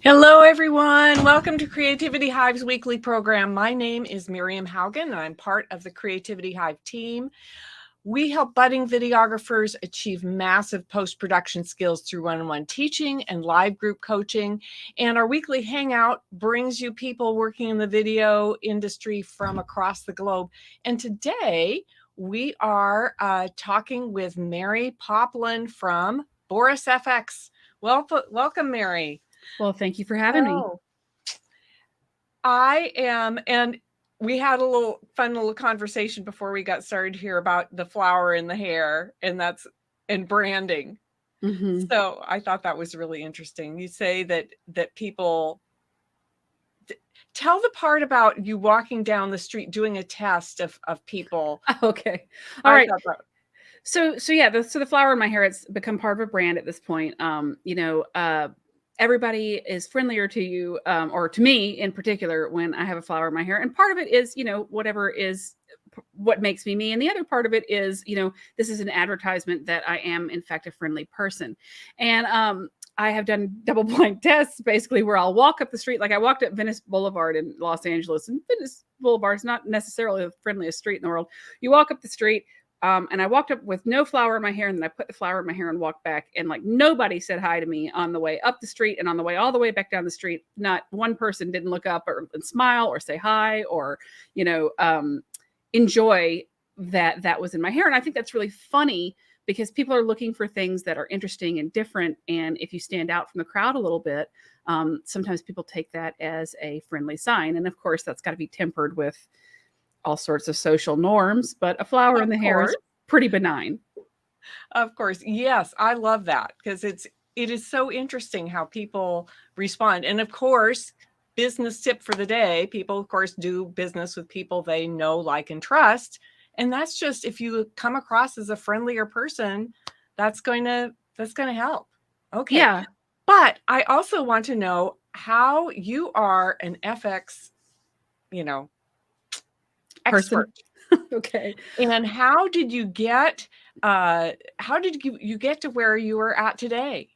Hello, everyone. Welcome to Creativity-Hive's weekly program. My name is Miriam Haugen, and I'm part of the Creativity-Hive team. We help budding videographers achieve massive post-production skills through one-on-one teaching and live group coaching. And our weekly Hangout brings you people working in the video industry from across the globe. And today we are talking with Mary Poplin from Boris FX. Welcome, Mary. Well, thank you for having me. I am, and we had a fun little conversation before we got started here about the flower in the hair, and branding. Mm-hmm. So I thought that was really interesting. You say that people tell the part about you walking down the street doing a test of people. Okay. All I right. thought that, So yeah, the flower in my hair, it's become part of a brand at this point. Everybody is friendlier to you, or to me in particular, when I have a flower in my hair. And part of it is, whatever is what makes me me. And the other part of it is, this is an advertisement that I am in fact a friendly person. And I have done double blind tests basically where I'll walk up the street. Like I walked up Venice Boulevard in Los Angeles, and Venice Boulevard is not necessarily the friendliest street in the world. You walk up the street, and I walked up with no flower in my hair, and then I put the flower in my hair and walked back. And like nobody said hi to me on the way up the street, and on the way all the way back down the street, not one person didn't look up and smile or say hi or, enjoy that was in my hair. And I think that's really funny because people are looking for things that are interesting and different. And if you stand out from the crowd a little bit, sometimes people take that as a friendly sign. And of course, that's got to be tempered with all sorts of social norms, but a flower in the hair is pretty benign. of course, yes, I love that because it is so interesting how people respond. And of course, business tip for the day, people of course do business with people they know, like, and trust. And that's just, if you come across as a friendlier person, that's going to help. Okay. Yeah. But I also want to know how you are an FX, expert. Okay. And how did you get you get to where you are at today?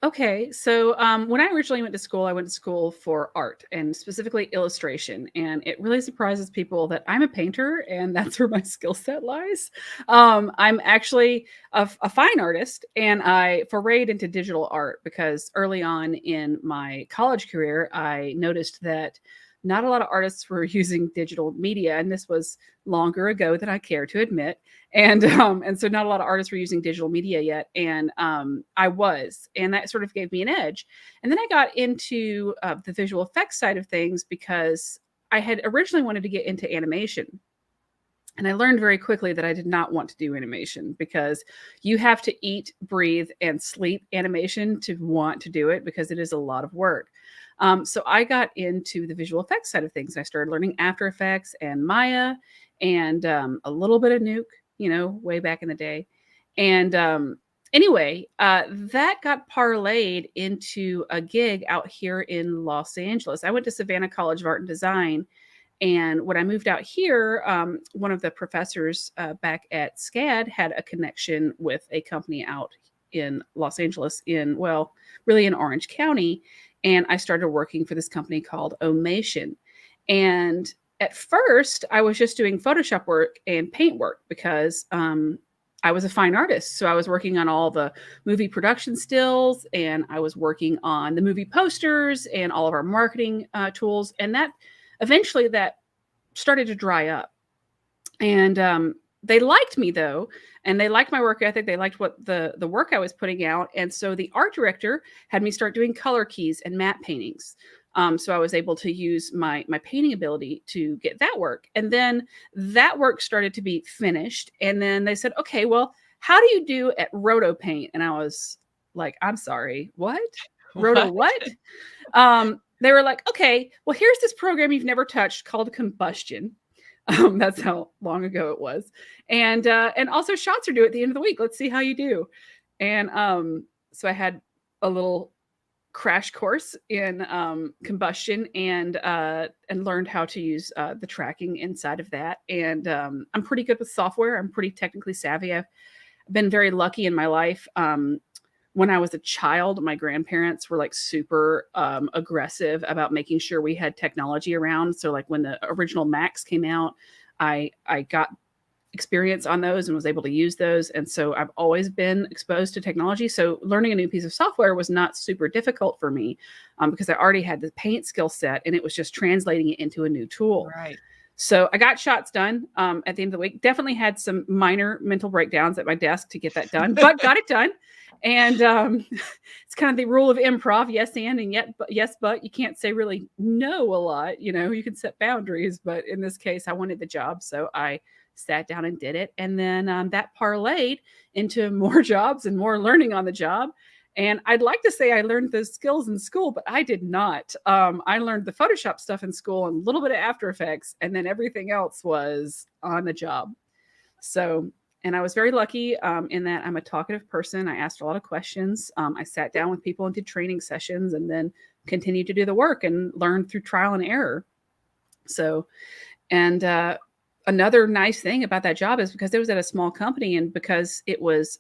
Okay, so when I originally went to school, I went to school for art and specifically illustration. And it really surprises people that I'm a painter and that's where my skill set lies. I'm actually a fine artist, and I forayed into digital art because early on in my college career, I noticed that not a lot of artists were using digital media. And this was longer ago than I care to admit. And so not a lot of artists were using digital media yet, and I was, and that sort of gave me an edge. And then I got into the visual effects side of things because I had originally wanted to get into animation. And I learned very quickly that I did not want to do animation because you have to eat, breathe, and sleep animation to want to do it because it is a lot of work. So I got into the visual effects side of things. I started learning After Effects and Maya and a little bit of Nuke, way back in the day. And anyway, that got parlayed into a gig out here in Los Angeles. I went to Savannah College of Art and Design. And when I moved out here, one of the professors back at SCAD had a connection with a company out in Los Angeles really in Orange County. And I started working for this company called Omation. And at first, I was just doing Photoshop work and paint work because I was a fine artist. So I was working on all the movie production stills, and I was working on the movie posters and all of our marketing tools. And that eventually that started to dry up. And they liked me though, and they liked my work ethic. They liked what the work I was putting out. And so the art director had me start doing color keys and matte paintings. So I was able to use my painting ability to get that work. And then that work started to be finished. And then they said, okay, well, how do you do at Roto Paint? And I was like, I'm sorry, what? Roto what? They were like, okay, well, here's this program you've never touched called Combustion. That's how long ago it was. And also shots are due at the end of the week. Let's see how you do. And so I had a little crash course in Combustion and learned how to use the tracking inside of that. And I'm pretty good with software. I'm pretty technically savvy. I've been very lucky in my life when I was a child, my grandparents were like super aggressive about making sure we had technology around. So like when the original Macs came out, I got experience on those and was able to use those. And so I've always been exposed to technology. So learning a new piece of software was not super difficult for me because I already had the paint skill set, and it was just translating it into a new tool. Right. So I got shots done at the end of the week. Definitely had some minor mental breakdowns at my desk to get that done, but got it done. And it's kind of the rule of improv: yes, and yet, but yes, but you can't say really no a lot. You know, you can set boundaries, but in this case, I wanted the job, so I sat down and did it. And then that parlayed into more jobs and more learning on the job. And I'd like to say I learned those skills in school, but I did not. I learned the Photoshop stuff in school and a little bit of After Effects, and then everything else was on the job. So, and I was very lucky in that I'm a talkative person. I asked a lot of questions. I sat down with people and did training sessions, and then continued to do the work and learn through trial and error. So, and another nice thing about that job is because it was at a small company, and because it was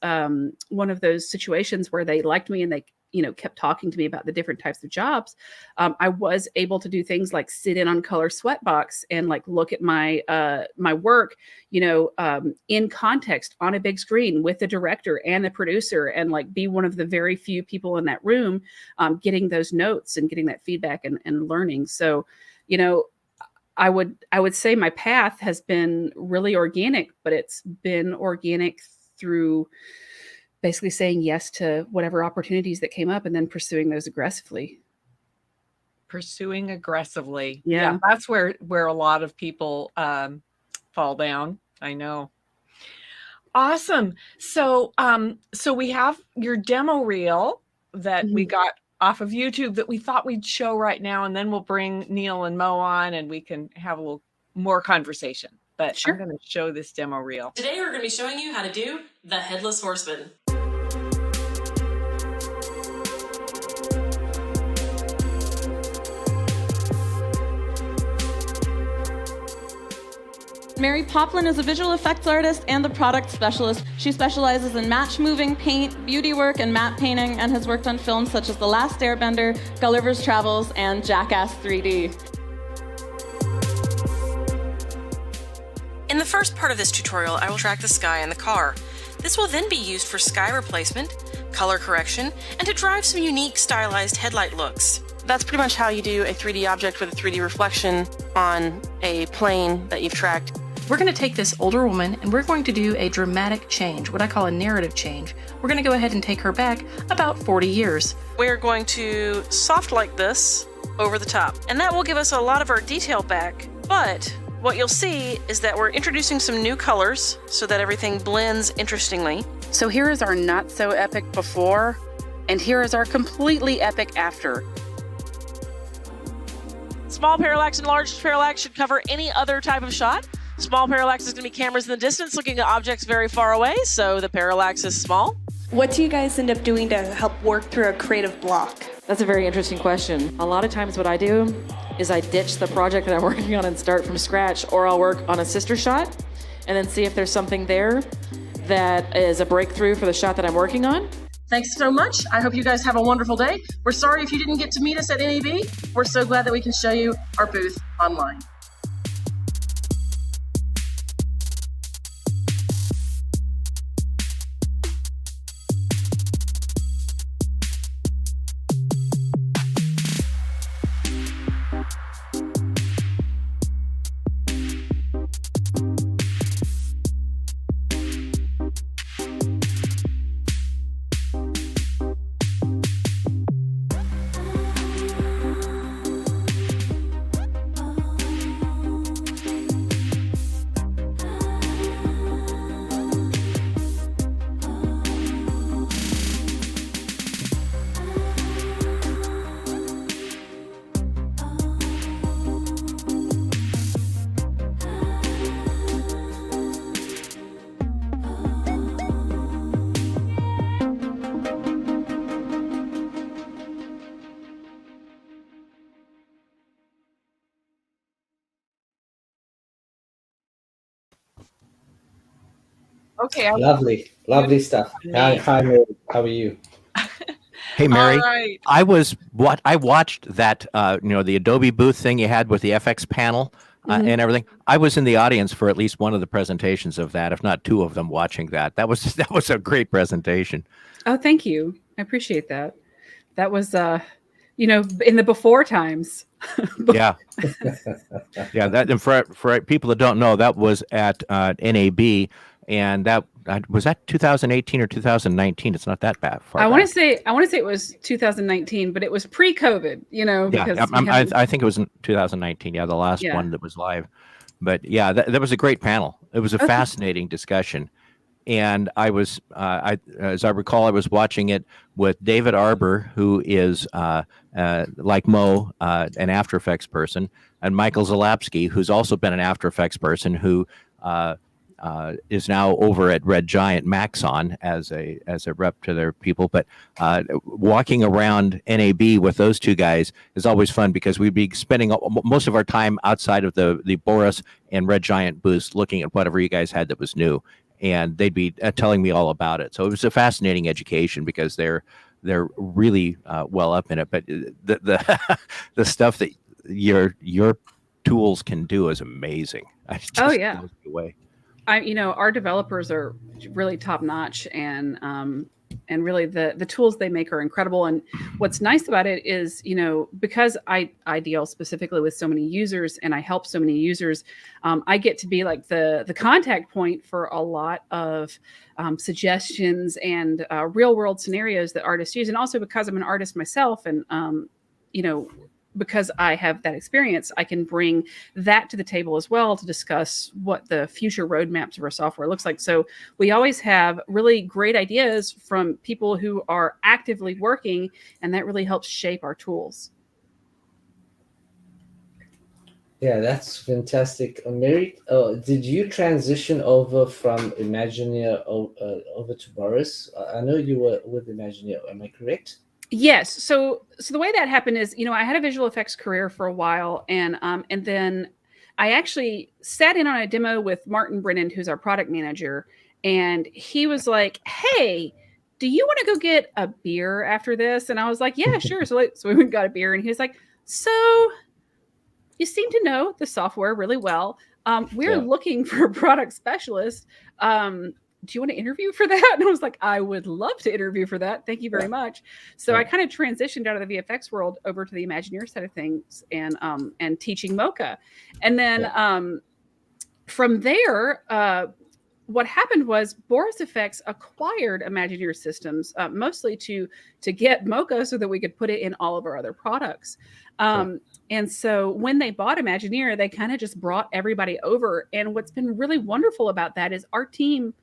one of those situations where they liked me and they, you know, kept talking to me about the different types of jobs, I was able to do things like sit in on Color Sweatbox and like look at my my work, you know, in context on a big screen with the director and the producer, and like be one of the very few people in that room getting those notes and getting that feedback and learning. So, you know, I would say my path has been really organic, but it's been organic through basically saying yes to whatever opportunities that came up and then pursuing those aggressively. Pursuing aggressively. Yeah. That's where a lot of people fall down. I know. Awesome. So so we have your demo reel that we got off of YouTube that we thought we'd show right now, and then we'll bring Neil and Mo on and we can have a little more conversation. But Sure. I'm going to show this demo reel. Today we're going to be showing you how to do the Headless Horseman. Mary Poplin is a visual effects artist and the product specialist. She specializes in match moving, paint, beauty work, and matte painting, and has worked on films such as The Last Airbender, Gulliver's Travels, and Jackass 3D. In the first part of this tutorial, I will track the sky in the car. This will then be used for sky replacement, color correction, and to drive some unique stylized headlight looks. That's pretty much how you do a 3D object with a 3D reflection on a plane that you've tracked. We're going to take this older woman and we're going to do a dramatic change, what I call a narrative change. We're going to go ahead and take her back about 40 years. We're going to soft like this over the top, and that will give us a lot of our detail back, but what you'll see is that we're introducing some new colors so that everything blends interestingly. So here is our not so epic before, and here is our completely epic after. Small parallax and large parallax should cover any other type of shot. Small parallax is going to be cameras in the distance looking at objects very far away, so the parallax is small. What do you guys end up doing to help work through a creative block? That's a very interesting question. A lot of times what I do is I ditch the project that I'm working on and start from scratch, or I'll work on a sister shot and then see if there's something there that is a breakthrough for the shot that I'm working on. Thanks so much. I hope you guys have a wonderful day. We're sorry if you didn't get to meet us at NAB. We're so glad that we can show you our booth online. Okay. Lovely stuff. Hi, Mary. How are you? Hey, All Mary, right. I watched that, the Adobe booth thing you had with the FX panel and everything. I was in the audience for at least one of the presentations of that, if not two of them watching that. That was that was a great presentation. Oh, thank you. I appreciate that. That was, in the before times. Yeah. Yeah, that and for people that don't know, that was at NAB, and that was that 2018 or 2019. It's not that bad far I want to back. say it was 2019, but it was pre-COVID, Yeah, because we haven't. I think it was in 2019. Yeah, the last Yeah. one that was live. But yeah, that was a great panel. It was a Okay. fascinating discussion, and as I recall, I was watching it with David Arbor, who is like Mo, an After Effects person, and Michael Zalapsky, who's also been an After Effects person, who is now over at Red Giant Maxon as a rep to their people. But walking around NAB with those two guys is always fun because we'd be spending most of our time outside of the Boris and Red Giant booths looking at whatever you guys had that was new, and they'd be telling me all about it. So it was a fascinating education because they're really well up in it. But the the stuff that your tools can do is amazing. It just Oh, yeah. blows me away. Our developers are really top notch, and really the tools they make are incredible. And what's nice about it is, because I deal specifically with so many users and I help so many users, I get to be like the contact point for a lot of suggestions and real world scenarios that artists use. And also because I'm an artist myself, and because I have that experience, I can bring that to the table as well to discuss what the future roadmaps of our software looks like. So we always have really great ideas from people who are actively working, and that really helps shape our tools. Yeah, that's fantastic. Mary, did you transition over from Imagineer over to Boris? I know you were with Imagineer. Am I correct? Yes. So the way that happened is, I had a visual effects career for a while, and then I actually sat in on a demo with Martin Brennan, who's our product manager, and he was like, "Hey, do you want to go get a beer after this?" And I was like, "Yeah, sure." So we went and got a beer, and he was like, "So you seem to know the software really well. We're looking for a product specialist. Do you want to interview for that?" And I was like, "I would love to interview for that. Thank you very much." So I kind of transitioned out of the VFX world over to the Imagineer side of things, and teaching Mocha. And then from there, what happened was Boris Effects acquired Imagineer systems, mostly to get Mocha so that we could put it in all of our other products. And so when they bought Imagineer, they kind of just brought everybody over. And what's been really wonderful about that is our team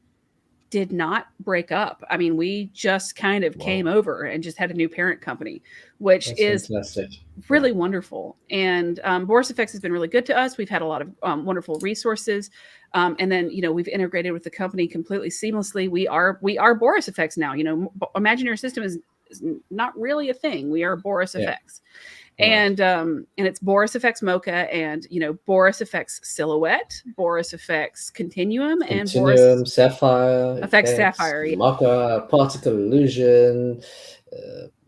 did not break up. I mean, we just kind of came over and just had a new parent company, which is fantastic. really wonderful. And Boris Effects has been really good to us. We've had a lot of wonderful resources. And then, we've integrated with the company completely seamlessly. We are Boris Effects now. Imagineer System is not really a thing. We are Boris Effects. And it's Boris Effects Mocha, and Boris Effects Silhouette, Boris Effects Continuum, and Boris Sapphire Effects Sapphire, Mocha, Particle Illusion,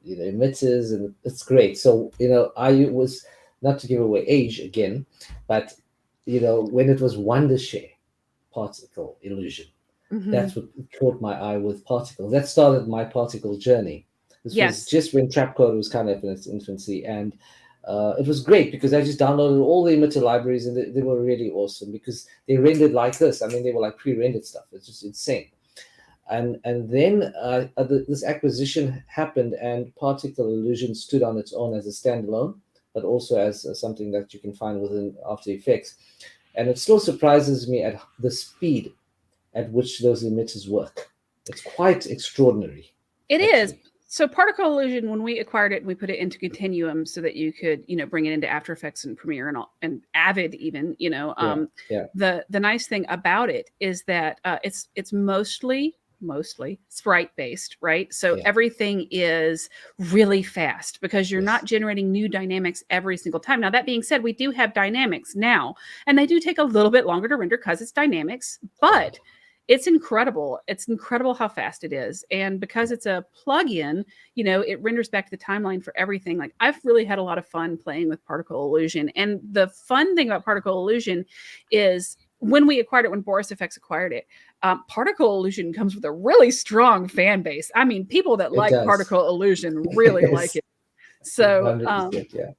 emitters, and it's great. So I was, not to give away age again, but when it was Wondershare Particle Illusion, that's what caught my eye with Particle. That started my particle journey. This was just when Trapcode was kind of in its infancy, and it was great because I just downloaded all the emitter libraries, and they were really awesome because they rendered like this. I mean, they were like pre-rendered stuff. It's just insane. And then this acquisition happened, and Particle Illusion stood on its own as a standalone, but also as something that you can find within After Effects. And it still surprises me at the speed at which those emitters work. It's quite extraordinary. It is. So Particle Illusion, when we acquired it, we put it into Continuum so that you could, bring it into After Effects and Premiere and Avid even, The nice thing about it is that it's mostly sprite based, right? So everything is really fast because you're not generating new dynamics every single time. Now, that being said, we do have dynamics now, and they do take a little bit longer to render because it's dynamics, but it's incredible. It's incredible how fast it is. And because it's a plugin, it renders back to the timeline for everything. Like, I've really had a lot of fun playing with particle illusion. And the fun thing about particle illusion is when we acquired it, when Boris FX acquired it, particle illusion comes with a really strong fan base. I mean, people that It like does. particle illusion really like it. So, 100%, yeah.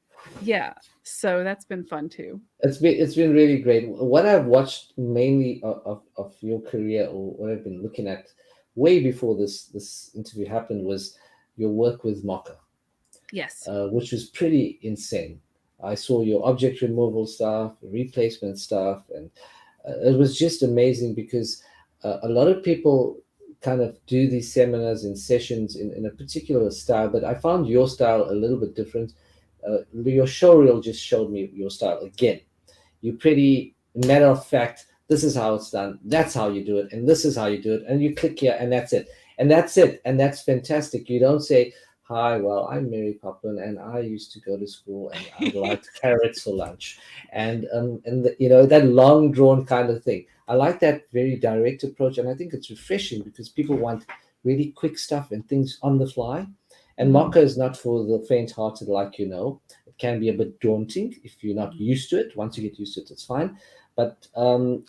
yeah. So that's been fun too. It's been really great. What I've watched mainly of your career, or what I've been looking at way before this interview happened, was your work with Mocha, Yes. which was pretty insane. I saw your object removal stuff, replacement stuff, and it was just amazing because a lot of people kind of do these seminars and sessions in a particular style, but I found your style a little bit different. Your showreel just showed me your style again. You're pretty matter of fact. This is how it's done. That's how you do it, and this is how you do it. And you click here, and that's it. And that's it. And that's fantastic. You don't say, "Hi, well, I'm Mary Poplin, and I used to go to school, and I liked carrots for lunch," and that long drawn kind of thing. I like that very direct approach, and I think it's refreshing because people want really quick stuff and things on the fly. And Mocha is not for the faint-hearted, like It can be a bit daunting if you're not used to it. Once you get used to it, it's fine. But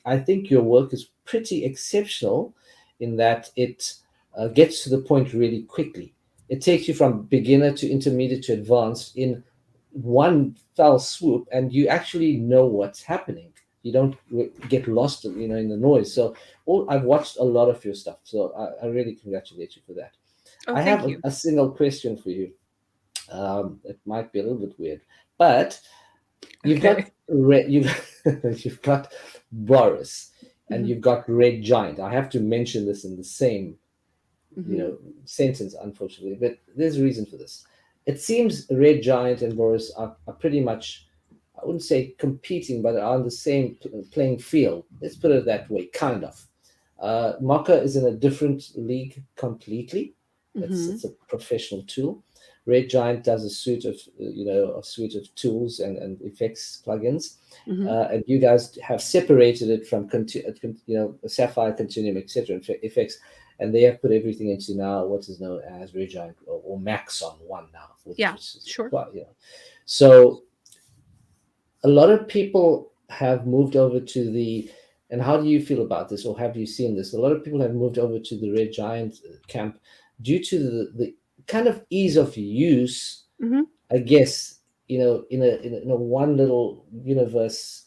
I think your work is pretty exceptional in that it gets to the point really quickly. It takes you from beginner to intermediate to advanced in one fell swoop, and you actually know what's happening. You don't get lost, in the noise. So I've watched a lot of your stuff. So I really congratulate you for that. Oh, I thank have you. a single question for you. It might be a little bit weird, but you've Okay. got you've got Boris, and Mhm. you've got Red Giant. I have to mention this in the same sentence, unfortunately, but there's a reason for this. It seems Red Giant and Boris are pretty much, I wouldn't say competing, but are on the same playing field. Let's put it that way, kind of. Mocha is in a different league completely. It's a professional tool. Red Giant does a suite of tools and effects plugins, and you guys have separated it from Sapphire, Continuum, etc. effects, and they have put everything into now what is known as Red Giant or Maxon One now. Sure. So a lot of people have moved over to the. And how do you feel about this, or have you seen this? A lot of people have moved over to the Red Giant camp due to the kind of ease of use, I guess, in a one little universe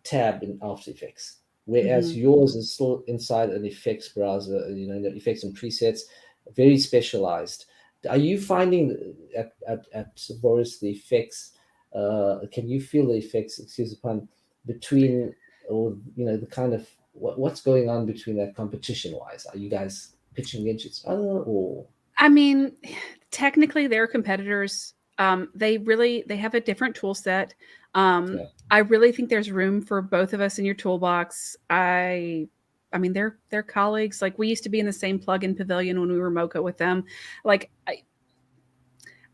tab in After Effects, whereas yours is still inside an effects browser, the effects and presets, very specialized. Are you finding at Boris the effects? Can you feel the effects? Excuse the pun, between, or the kind of what's going on between that competition wise? Are you guys pitching against each other, or? I mean, technically they're competitors. They have a different tool set. I really think there's room for both of us in your toolbox. I mean, they're colleagues. Like, we used to be in the same plugin pavilion when we were Mocha with them. Like,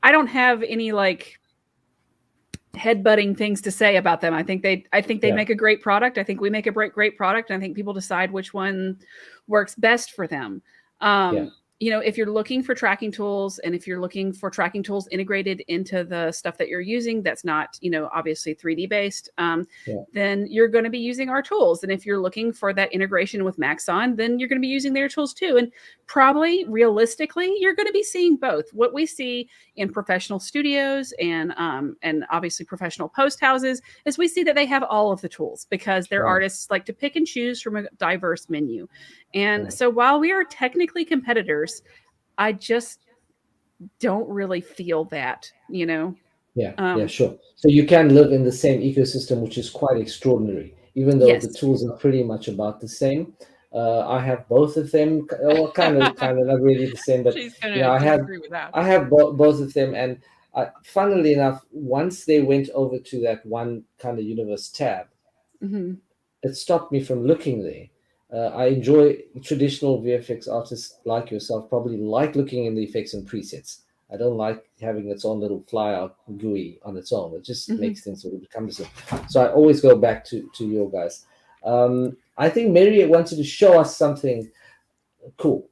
I don't have any headbutting things to say about them. I think they make a great product. I think we make a great product. And I think people decide which one works best for them. If you're looking for tracking tools, and if you're looking for tracking tools integrated into the stuff that you're using, that's not, obviously 3D based, then you're going to be using our tools. And if you're looking for that integration with Maxon, then you're going to be using their tools too. And probably realistically, you're going to be seeing both. What we see in professional studios and obviously professional post houses is we see that they have all of the tools because their artists like to pick and choose from a diverse menu. And so while we are technically competitors, I just don't really feel that, Sure. So you can live in the same ecosystem, which is quite extraordinary, even though the tools are pretty much about the same. I have both of them, well, kind of not really the same, but She's gonna disagree with that. I have both of them, and funnily enough, once they went over to that one kind of universe tab, it stopped me from looking there. I enjoy traditional VFX artists like yourself, probably like looking in the effects and presets. I don't like having its own little flyout GUI on its own. It just makes things a little bit cumbersome. So I always go back to your guys. I think Mary wanted to show us something cool,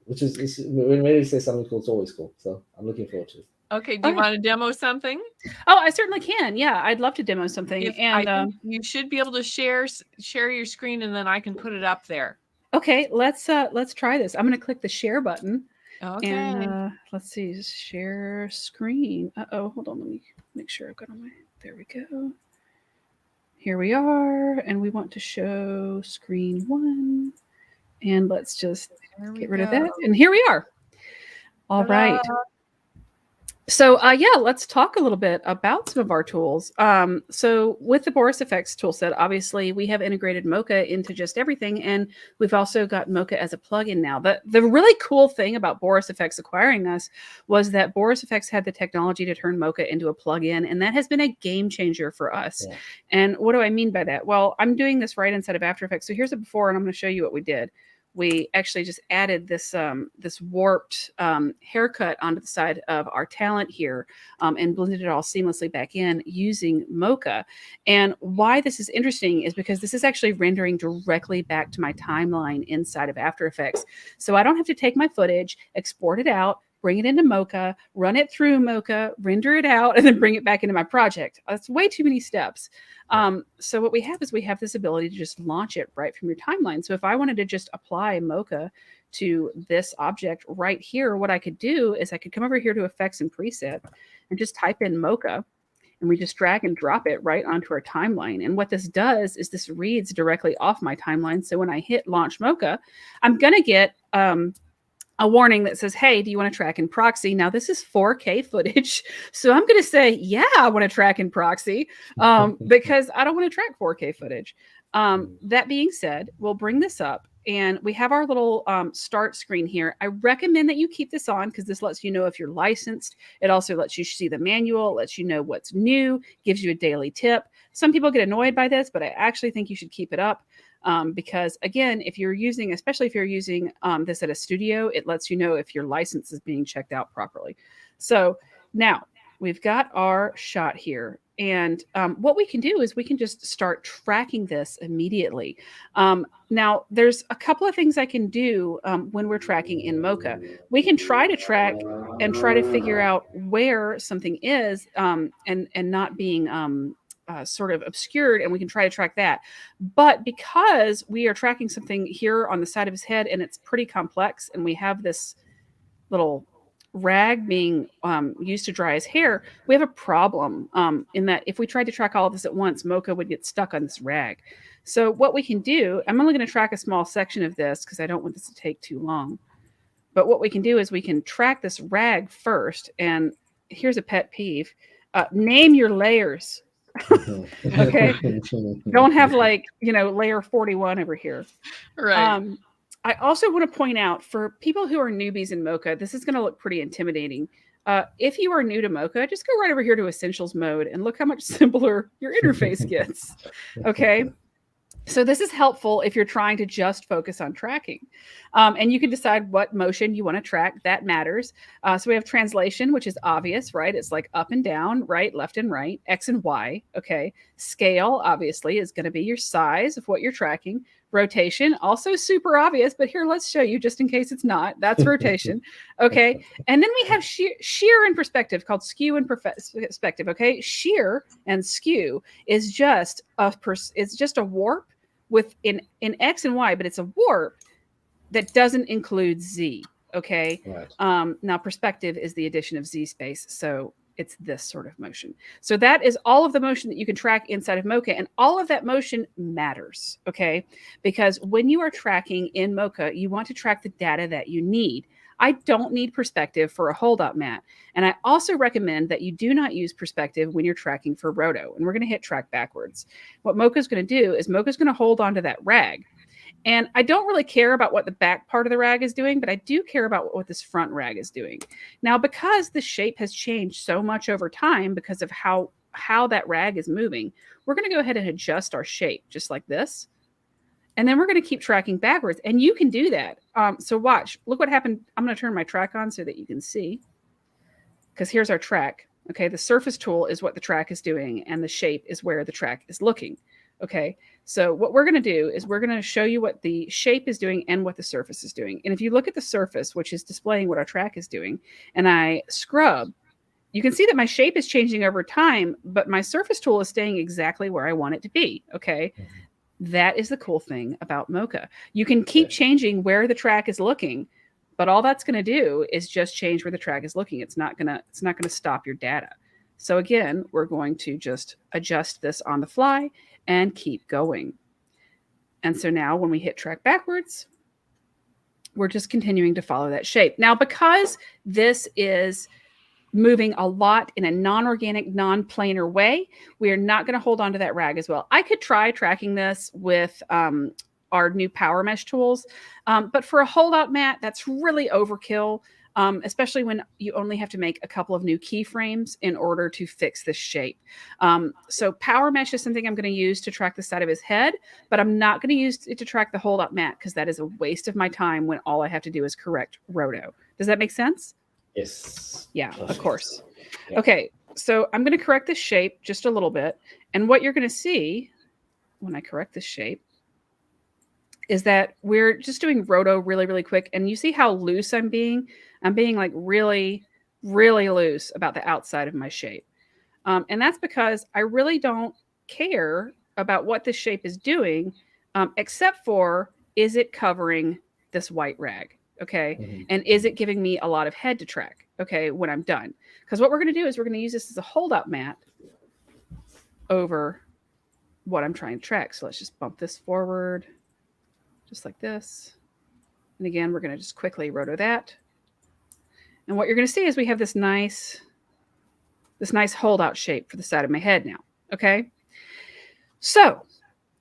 which is when Mary says something cool, it's always cool. So I'm looking forward to it. Okay, do you want to demo something? Oh, I certainly can. Yeah, I'd love to demo something. I think you should be able to share your screen, and then I can put it up there. Okay, let's try this. I'm going to click the share button. Okay. And let's see, share screen. Uh-oh, hold on, let me make sure I've got on my, there we go. Here we are, and we want to show screen 1. And let's just get rid of that. And here we are. All right. So yeah, let's talk a little bit about some of our tools. So with the Boris Effects toolset, obviously we have integrated Mocha into just everything, and we've also got Mocha as a plugin now. The really cool thing about Boris Effects acquiring us was that Boris Effects had the technology to turn Mocha into a plugin, and that has been a game changer for us. Yeah. And what do I mean by that? Well, I'm doing this right inside of After Effects. So here's a before, and I'm going to show you what we did. We actually just added this this warped haircut onto the side of our talent here and blended it all seamlessly back in using Mocha. And why this is interesting is because this is actually rendering directly back to my timeline inside of After Effects. So I don't have to take my footage, export it out, bring it into Mocha, run it through Mocha, render it out, and then bring it back into my project. That's way too many steps. So what we have is we have this ability to just launch it right from your timeline. So if I wanted to just apply Mocha to this object right here, what I could do is I could come over here to Effects and Preset and just type in Mocha, and we just drag and drop it right onto our timeline. And what this does is this reads directly off my timeline. So when I hit Launch Mocha, I'm going to get a warning that says, hey, do you want to track in proxy? Now, this is 4K footage. So I'm going to say, yeah, I want to track in proxy because I don't want to track 4K footage. That being said, we'll bring this up, and we have our little start screen here. I recommend that you keep this on because this lets you know if you're licensed. It also lets you see the manual, lets you know what's new, gives you a daily tip. Some people get annoyed by this, but I actually think you should keep it up. Because again, if you're using, especially if you're using this at a studio, it lets you know if your license is being checked out properly. So now we've got our shot here. And what we can do is we can just start tracking this immediately. Now, there's a couple of things I can do when we're tracking in Mocha. We can try to track and try to figure out where something is and not being sort of obscured, and we can try to track that. But because we are tracking something here on the side of his head and it's pretty complex, and we have this little rag being used to dry his hair, we have a problem in that if we tried to track all of this at once, Mocha would get stuck on this rag. So what we can do, I'm only going to track a small section of this because I don't want this to take too long. But what we can do is we can track this rag first. And here's a pet peeve. Name your layers. Okay. Don't have like, layer 41 over here. Right. I also want to point out for people who are newbies in Mocha, this is going to look pretty intimidating. If you are new to Mocha, just go right over here to Essentials mode and look how much simpler your interface gets. Okay. So this is helpful if you're trying to just focus on tracking. And you can decide what motion you want to track. That matters. So we have translation, which is obvious, right? It's like up and down, right, left and right, X and Y. Okay. Scale, obviously, is going to be your size of what you're tracking. Rotation, also super obvious, but here, let's show you just in case it's not. That's rotation. Okay. And then we have shear and perspective, called skew and perspective. Okay. Shear and skew is just a warp with in X and Y, but it's a warp that doesn't include Z. Okay. Right. Now perspective is the addition of Z space. So it's this sort of motion. So that is all of the motion that you can track inside of Mocha, and all of that motion matters. Okay. Because when you are tracking in Mocha, you want to track the data that you need. I don't need perspective for a hold-up mat. And I also recommend that you do not use perspective when you're tracking for roto. And we're going to hit track backwards. What Mocha is going to do is Mocha is going to hold onto that rag. And I don't really care about what the back part of the rag is doing, but I do care about what this front rag is doing. Now, because the shape has changed so much over time because of how that rag is moving, we're going to go ahead and adjust our shape just like this. And then we're going to keep tracking backwards. And you can do that. So watch. Look what happened. I'm going to turn my track on so that you can see. Because here's our track. Okay, the surface tool is what the track is doing, and the shape is where the track is looking. Okay. So what we're going to do is we're going to show you what the shape is doing and what the surface is doing. And if you look at the surface, which is displaying what our track is doing, and I scrub, you can see that my shape is changing over time, but my surface tool is staying exactly where I want it to be. Okay. That is the cool thing about Mocha. You can keep changing where the track is looking, but all that's going to do is just change where the track is looking. It's not going to stop your data. So again, we're going to just adjust this on the fly and keep going. And so now when we hit track backwards, we're just continuing to follow that shape. Now, because this is moving a lot in a non-organic, non-planar way, we are not going to hold on to that rag as well. I could try tracking this with our new power mesh tools, but for a holdout mat, that's really overkill. Especially when you only have to make a couple of new keyframes in order to fix this shape. So power mesh is something I'm going to use to track the side of his head, but I'm not going to use it to track the holdout mat because that is a waste of my time when all I have to do is correct roto. Does that make sense? Yes. Yeah, Perfect. of course. Yeah. Okay, so I'm going to correct this shape just a little bit. And what you're going to see when I correct this shape is that we're just doing roto really, really quick. And you see how loose I'm being? I'm being like really, really loose about the outside of my shape. And that's because I really don't care about what this shape is doing, except for, is it covering this white rag? Okay. And is it giving me a lot of head to track? Okay. When I'm done. Because what we're going to do is we're going to use this as a holdout mat over what I'm trying to track. So let's just bump this forward just like this. And again, we're going to just quickly roto that. And what you're going to see is we have this nice holdout shape for the side of my head now. Okay. So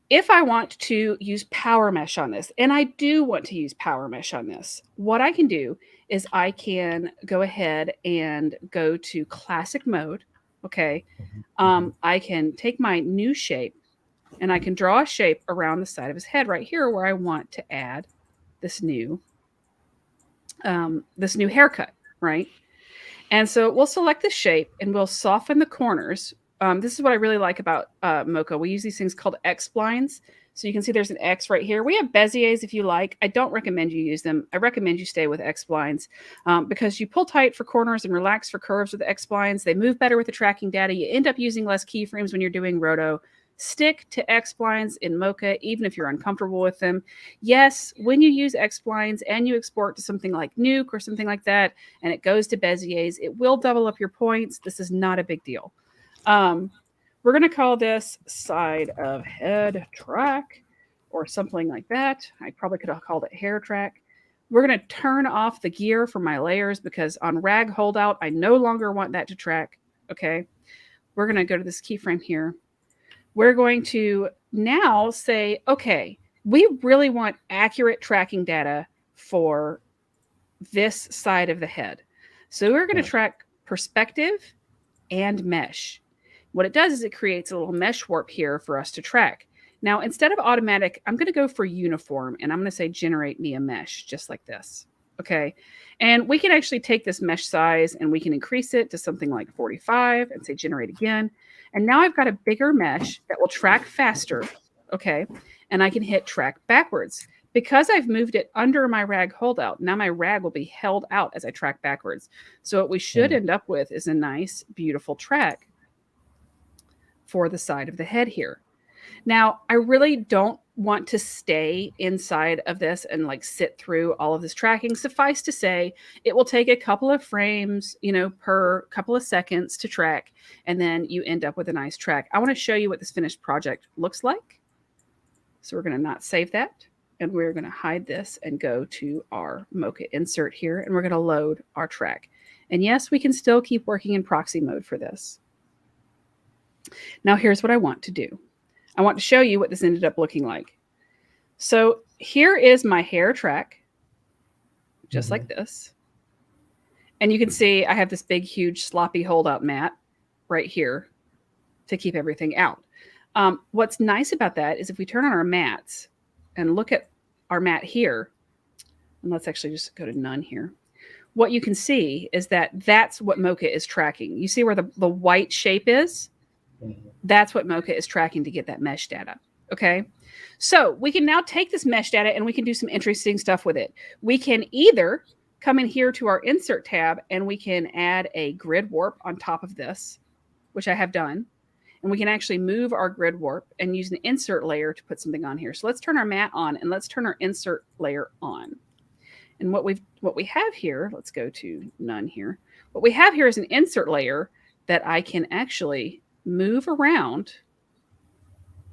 if I want to use power mesh on this, and I do want to use power mesh on this, what I can do is I can go ahead and go to classic mode. Okay. I can take my new shape and I can draw a shape around the side of his head right here where I want to add this new haircut, right? And so we'll select the shape and we'll soften the corners. This is what I really like about Mocha. We use these things called X-splines. So you can see there's an X right here. We have Beziers if you like. I don't recommend you use them. I recommend you stay with X-splines because you pull tight for corners and relax for curves with the X-splines. They move better with the tracking data. You end up using less keyframes when you're doing roto. Stick to X-splines in Mocha, even if you're uncomfortable with them. Yes, when you use X-splines and you export to something like Nuke or something like that, and it goes to Beziers, it will double up your points. This is not a big deal. We're going to call this side of head track or something like that. I probably could have called it hair track. We're going to turn off the gear for my layers because on rag holdout, I no longer want that to track. Okay. We're going to go to this keyframe here. We're going to now say, okay, we really want accurate tracking data for this side of the head. So we're going to track perspective and mesh. What it does is it creates a little mesh warp here for us to track. Now, instead of automatic, I'm going to go for uniform and I'm going to say generate me a mesh just like this. Okay. And we can actually take this mesh size and we can increase it to something like 45 and say generate again. And now I've got a bigger mesh that will track faster. Okay. And I can hit track backwards. Because I've moved it under my rag holdout, now my rag will be held out as I track backwards. So what we should end up with is a nice, beautiful track for the side of the head here. Now, I really don't want to stay inside of this and like sit through all of this tracking. Suffice to say, it will take a couple of frames, per couple of seconds to track, and then you end up with a nice track. I want to show you what this finished project looks like. So we're going to not save that, and we're going to hide this and go to our Mocha insert here, and we're going to load our track. And yes, we can still keep working in proxy mode for this. Now, here's what I want to do. I want to show you what this ended up looking like. So here is my hair track, just like this. And you can see I have this big, huge, sloppy holdout mat right here to keep everything out. What's nice about that is if we turn on our mats and look at our mat here, and let's actually just go to none here. What you can see is that that's what Mocha is tracking. You see where the white shape is? That's what Mocha is tracking to get that mesh data. Okay. So we can now take this mesh data and we can do some interesting stuff with it. We can either come in here to our insert tab and we can add a grid warp on top of this, which I have done. And we can actually move our grid warp and use an insert layer to put something on here. So let's turn our mat on and let's turn our insert layer on. And what we have here, let's go to none here. What we have here is an insert layer that I can actually move around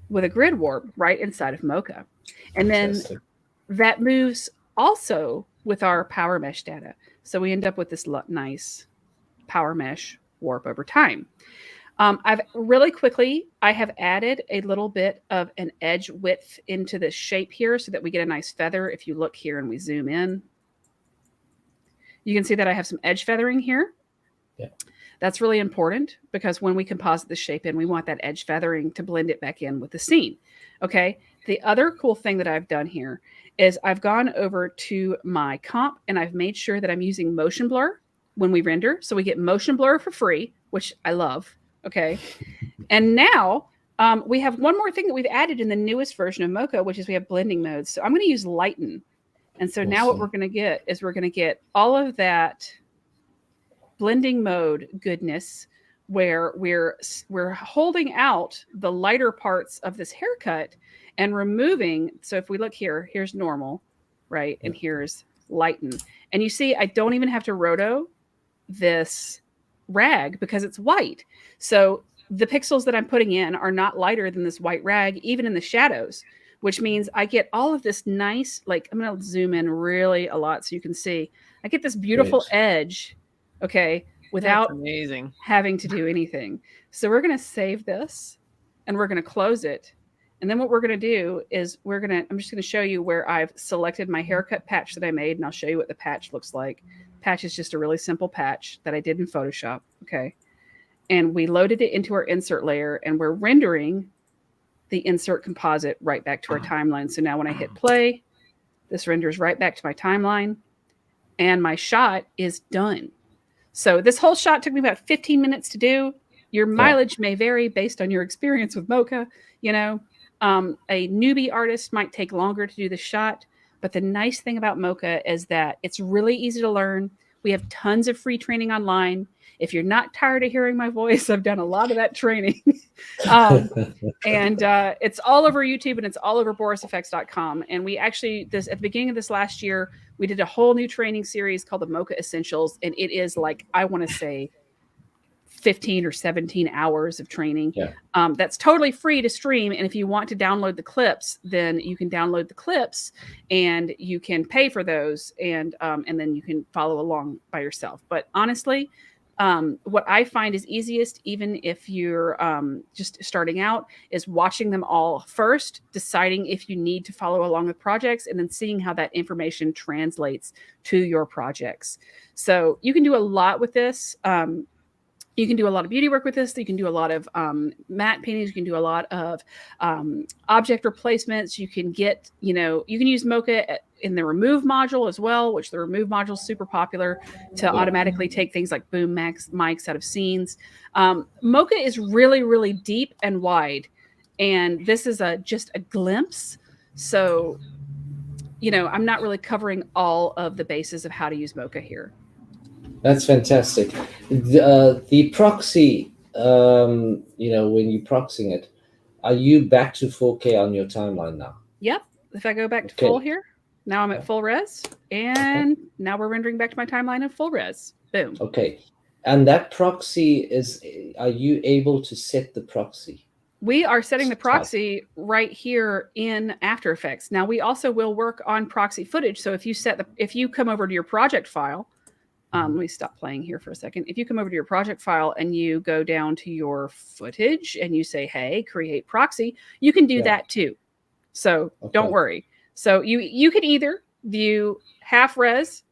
with a grid warp right inside of Mocha. And then that moves also with our power mesh data. So we end up with this nice power mesh warp over time. I have added a little bit of an edge width into this shape here so that we get a nice feather. If you look here and we zoom in, you can see that I have some edge feathering here. Yeah. That's really important because when we composite the shape in, we want that edge feathering to blend it back in with the scene. Okay. The other cool thing that I've done here is I've gone over to my comp and I've made sure that I'm using motion blur when we render. So we get motion blur for free, which I love. Okay. And now we have one more thing that we've added in the newest version of Mocha, which is we have blending modes. So I'm going to use lighten. And so now what we're going to get is we're going to get all of that blending mode goodness where we're holding out the lighter parts of this haircut and removing. So if we look here, here's normal, right? And here's lighten. And you see, I don't even have to roto this rag because it's white. So the pixels that I'm putting in are not lighter than this white rag, even in the shadows, which means I get all of this nice, like I'm going to zoom in really a lot so you can see, I get this beautiful edge, okay, without having to do anything. So we're going to save this and we're going to close it. And then what we're going to do is I'm just going to show you where I've selected my haircut patch that I made, and I'll show you what the patch looks like. Patch is just a really simple patch that I did in Photoshop. Okay. And we loaded it into our insert layer and we're rendering the insert composite right back to our timeline. So now when I hit play, this renders right back to my timeline and my shot is done. So this whole shot took me about 15 minutes to do. Your mileage may vary based on your experience with Mocha. You know, a newbie artist might take longer to do the shot. But the nice thing about Mocha is that it's really easy to learn. We have tons of free training online. If you're not tired of hearing my voice, I've done a lot of that training. And it's all over YouTube and it's all over borisfx.com. And we actually, at the beginning of this last year, we did a whole new training series called the Mocha Essentials. And it is like, I want to say 15 or 17 hours of training. Yeah. That's totally free to stream. And if you want to download the clips, then you can download the clips and you can pay for those. And then you can follow along by yourself. But honestly, what I find is easiest, even if you're just starting out, is watching them all first, deciding if you need to follow along with projects, and then seeing how that information translates to your projects. So you can do a lot with this. You can do a lot of beauty work with this. You can do a lot of matte paintings. You can do a lot of object replacements. You can get, you can use Mocha in the remove module as well, which the remove module is super popular to automatically take things like boom mics out of scenes. Mocha is really, really deep and wide. And this is just a glimpse. So, I'm not really covering all of the bases of how to use Mocha here. That's fantastic. The proxy, when you're proxying it, are you back to 4K on your timeline now? Yep. If I go back to full here, now I'm at full res, and now we're rendering back to my timeline in full res. Boom. Okay. And that proxy are you able to set the proxy? We are setting the proxy right here in After Effects. Now we also will work on proxy footage. So if you come over to your project file, let me stop playing here for a second. If you come over to your project file and you go down to your footage and you say, hey, create proxy, you can do that too. So don't worry. So you could either view half res,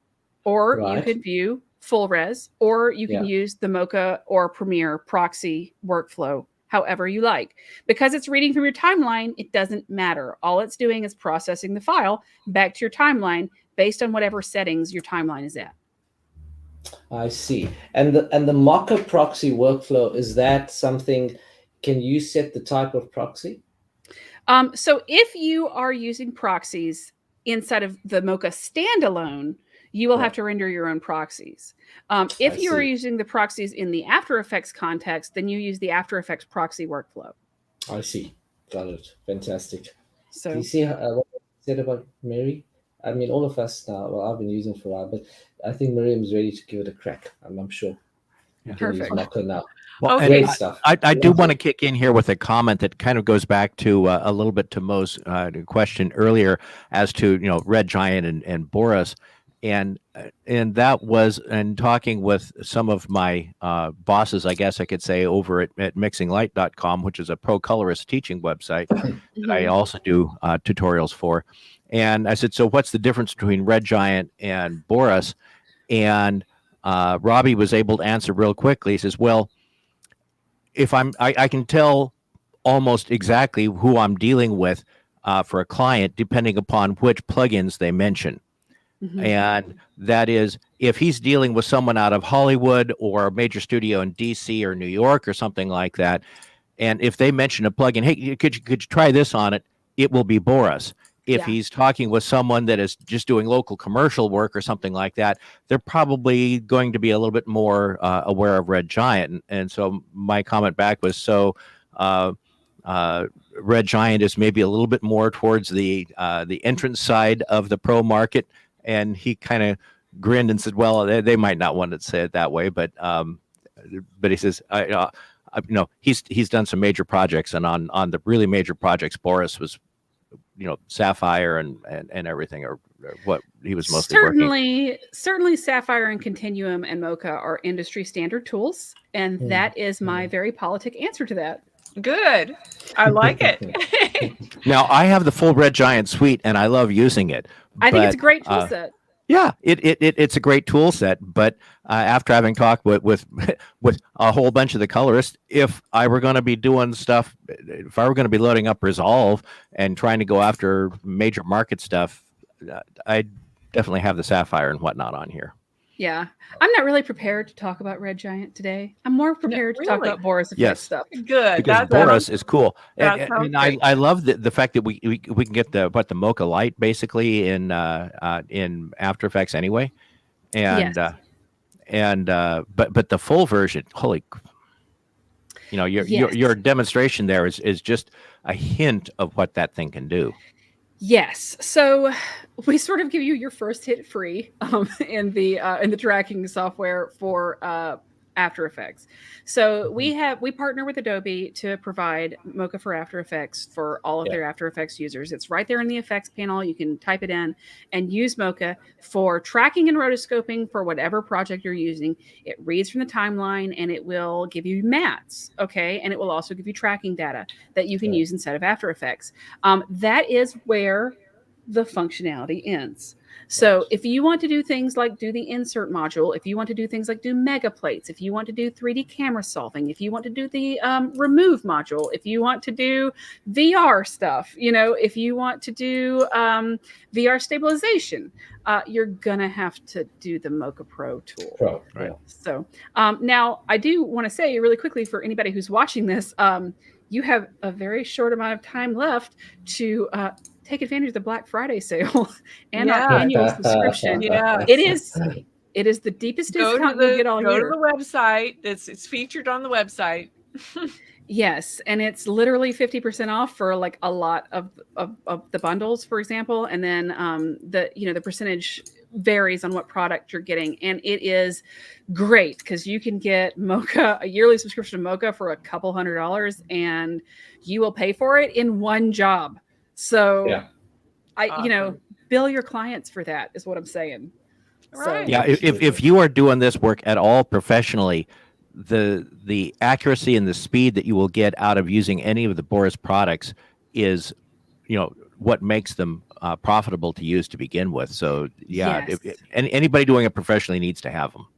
or you could view full res, or you can use the Mocha or Premiere proxy workflow, however you like. Because it's reading from your timeline, it doesn't matter. All it's doing is processing the file back to your timeline based on whatever settings your timeline is at. I see. And the Mocha proxy workflow, is that something can you set the type of proxy? So if you are using proxies inside of the Mocha standalone, you will have to render your own proxies. If you are using the proxies in the After Effects context, then you use the After Effects proxy workflow. I see. Got it. Fantastic. So do you see what I said about Mary? I mean, all of us now, well, I've been using it for a while, but I think Miriam's ready to give it a crack. I'm sure. You can use Mocha now. Well, Okay. Great stuff. I do want to kick in here with a comment that kind of goes back to a little bit to Mo's question earlier as to Red Giant and Boris, and that was in talking with some of my bosses, I guess I could say, over at mixinglight.com, which is a pro colorist teaching website that I also do tutorials for. And I said, so what's the difference between Red Giant and Boris? And Robbie was able to answer real quickly. He says, well, if I can tell almost exactly who I'm dealing with for a client, depending upon which plugins they mention. And that is, if he's dealing with someone out of Hollywood or a major studio in DC or New York or something like that, and if they mention a plugin, hey, could you try this on it? It will be Boris. If he's talking with someone that is just doing local commercial work or something like that, they're probably going to be a little bit more aware of Red Giant. And so my comment back was, Red Giant is maybe a little bit more towards the entrance side of the pro market. And he kind of grinned and said, well, they might not want to say it that way, but he says, he's done some major projects, and on the really major projects, Boris was, Sapphire and everything, or what he was mostly working. Certainly Sapphire and Continuum and Mocha are industry standard tools, and that is my very politic answer to that. Good. I like it. Now, I have the full Red Giant suite, and I love using it. I think it's a great tool set. Yeah, it's a great tool set. But after having talked with a whole bunch of the colorists, if I were going to be doing stuff, if I were going to be loading up Resolve and trying to go after major market stuff, I definitely have the Sapphire and whatnot on here. Yeah, I'm not really prepared to talk about Red Giant today. I'm more prepared to talk about Boris Effects stuff. Good, because Boris is cool, and I love the fact that we can get the Mocha Lite basically in After Effects anyway, and but the full version, holy, your demonstration there is just a hint of what that thing can do. Yes. So we sort of give you your first hit free in the tracking software for After Effects. So we partner with Adobe to provide Mocha for After Effects for all of their After Effects users. It's right there in the effects panel. You can type it in and use Mocha for tracking and rotoscoping for whatever project you're using. It reads from the timeline and it will give you mats, okay? And it will also give you tracking data that you can use instead of After Effects. That is where the functionality ends. So if you want to do things like do the insert module, if you want to do things like do mega plates, if you want to do 3D camera solving, if you want to do the remove module, if you want to do VR stuff, if you want to do VR stabilization, you're going to have to do the Mocha Pro tool. Right. So now I do want to say really quickly for anybody who's watching this, you have a very short amount of time left to take advantage of the Black Friday sale and our annual subscription. It is the deepest discount you'll get all year. Go to the website. It's featured on the website. Yes, and it's literally 50% off for like a lot of the bundles, for example, and then the percentage varies on what product you're getting, and it is great because you can get Mocha, a yearly subscription to Mocha for a couple $100, and you will pay for it in one job. So bill your clients for that is what I'm saying. Right. So, Yeah, if you are doing this work at all professionally, the accuracy and the speed that you will get out of using any of the Boris products is, what makes them profitable to use to begin with. So anybody doing it professionally needs to have them.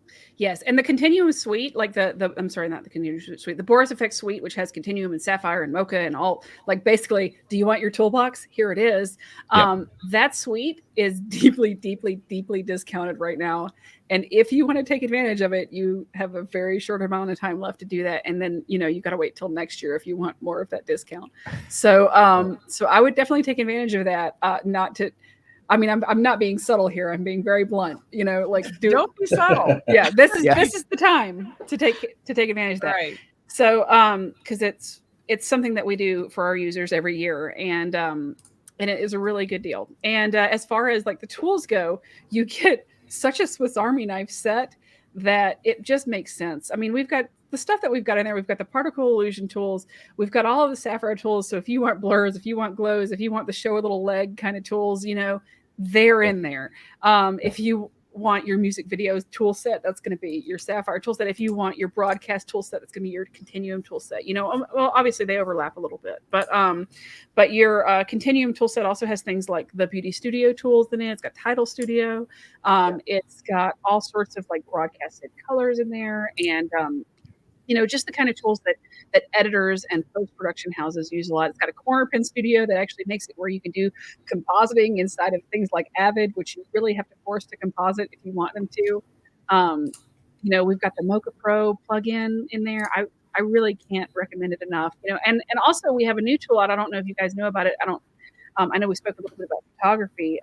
Yes, and the Continuum suite, like I'm sorry, not the Continuum suite, the Boris Effect suite, which has Continuum and Sapphire and Mocha and all, like basically, do you want your toolbox? Here it is. That suite is deeply, deeply, deeply discounted right now. And if you want to take advantage of it, you have a very short amount of time left to do that. And then, you got to wait till next year if you want more of that discount. So, so I would definitely take advantage of that. I'm not being subtle here. I'm being very blunt. Don't be subtle. Yeah, this is the time to take advantage of that. Right. So, because it's something that we do for our users every year, and it is a really good deal. And as far as like the tools go, you get such a Swiss Army knife set that it just makes sense. I mean, we've got the stuff that we've got in there. We've got the particle illusion tools. We've got all of the Sapphire tools. So if you want blurs, if you want glows, if you want the show a little leg kind of tools, they're in there. If you want your music videos tool set, that's going to be your Sapphire tool set. If you want your broadcast tool set, that's going to be your Continuum tool set. Well, obviously they overlap a little bit, but your Continuum tool set also has things like the Beauty Studio tools in it. It's got Title Studio. It's got all sorts of like broadcasted colors in there, and just the kind of tools that editors and post-production houses use a lot. It's got a corner pin studio that actually makes it where you can do compositing inside of things like Avid, which you really have to force to composite if you want them to. We've got the Mocha Pro plugin in there. I really can't recommend it enough. And also we have a new tool out. I don't know if you guys know about it. I know we spoke a little bit about photography.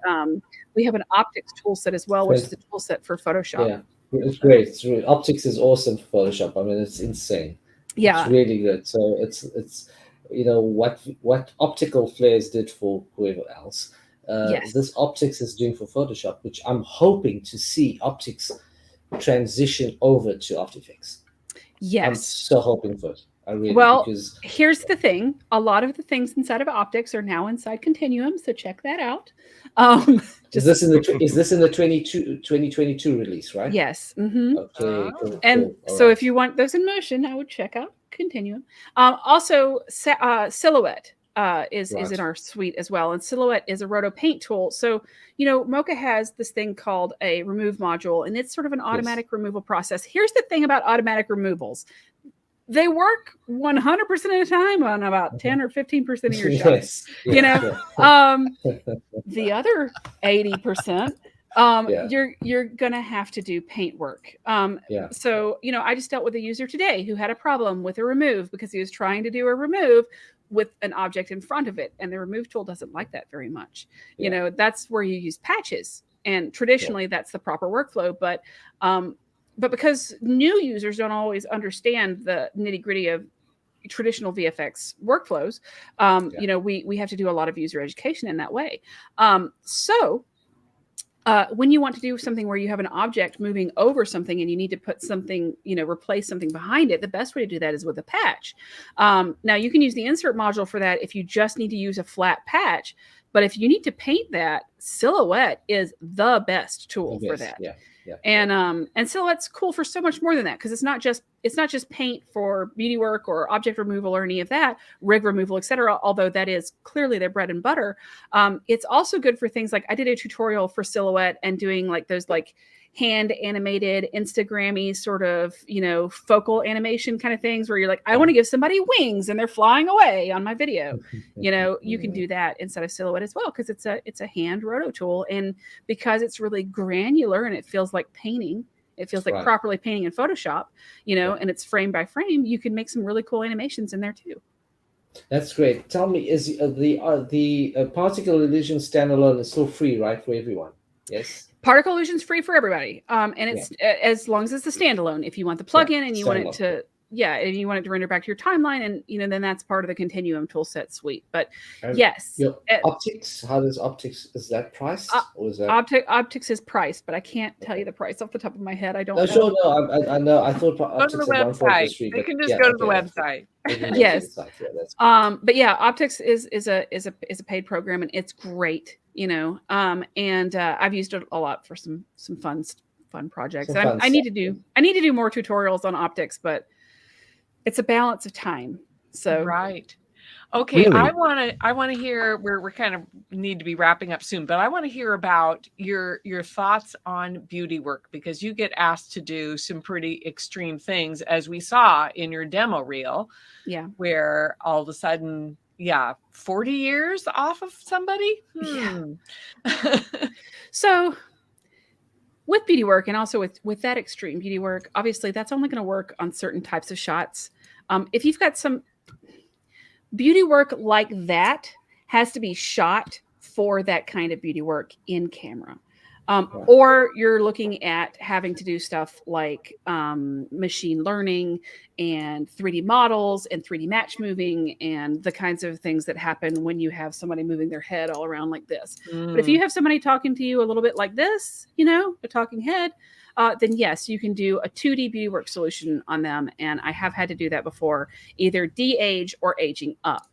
We have an optics tool set as well, which is a tool set for Photoshop. Yeah. It's great. It's really, optics is awesome for Photoshop. I mean, it's insane. Yeah, it's really good. So it's what optical flares did for whoever else. This optics is doing for Photoshop, which I'm hoping to see optics transition over to After Effects. Yes, I'm so hoping for it. Because here's the thing: a lot of the things inside of optics are now inside Continuum, so check that out. Is this in the 2022 release, right? Yes. Mm-hmm. Okay. Cool, and cool. So if you want those in motion, I would check out Continuum. Also, Silhouette is in our suite as well, and Silhouette is a roto paint tool. So Mocha has this thing called a remove module, and it's sort of an automatic removal process. Here's the thing about automatic removals. They work 100% of the time on about 10 or 15% of your shots. The other 80%, you're gonna have to do paint work. So I just dealt with a user today who had a problem with a remove because he was trying to do a remove with an object in front of it, and the remove tool doesn't like that very much. That's where you use patches, and traditionally that's the proper workflow, but because new users don't always understand the nitty-gritty of traditional VFX workflows, we have to do a lot of user education in that way. So when you want to do something where you have an object moving over something and you need to put something, replace something behind it, the best way to do that is with a patch. Now you can use the insert module for that if you just need to use a flat patch, but if you need to paint that, Silhouette is the best tool for that. And Silhouette's cool for so much more than that, because it's not just paint for beauty work or object removal or any of that, rig removal, etc. Although that is clearly their bread and butter. It's also good for things like I did a tutorial for Silhouette and doing like those like hand animated Instagrammy sort of focal animation kind of things where you're like, I want to give somebody wings and they're flying away on my video. You can do that inside of Silhouette as well, because it's a hand roto tool, and because it's really granular and it feels like painting. It feels like properly painting in Photoshop, and it's frame by frame. You can make some really cool animations in there too. That's great. Tell me, is the particle illusion standalone is still free, right, for everyone? Yes. Particle illusion's free for everybody, and it's as long as it's a standalone. If you want the plugin and you want it to, and you want it to render back to your timeline, and then that's part of the Continuum toolset suite. But yes, optics. How does optics? Is that priced? Or is that optics is priced, but I can't tell you the price off the top of my head. I don't. I know. I thought go to the website. They can just go to the website. Yes. But optics is a paid program, and it's great. And I've used it a lot for some fun projects. I need to do more tutorials on optics, but it's a balance of time. So Okay, Really? I want to hear. We're kind of need to be wrapping up soon, but I want to hear about your thoughts on beauty work, because you get asked to do some pretty extreme things, as we saw in your demo reel, Yeah. where all of a sudden, 40 years off of somebody. Yeah. So with beauty work, and also with that extreme beauty work, obviously that's only going to work on certain types of shots. If you've got some beauty work like that, has to be shot for that kind of beauty work in camera. Or you're looking at having to do stuff like machine learning and 3D models and 3D match moving and the kinds of things that happen when you have somebody moving their head all around like this. But if you have somebody talking to you a little bit like this, a talking head, then yes, you can do a 2D beauty work solution on them. And I have had to do that before, either de-age or aging up.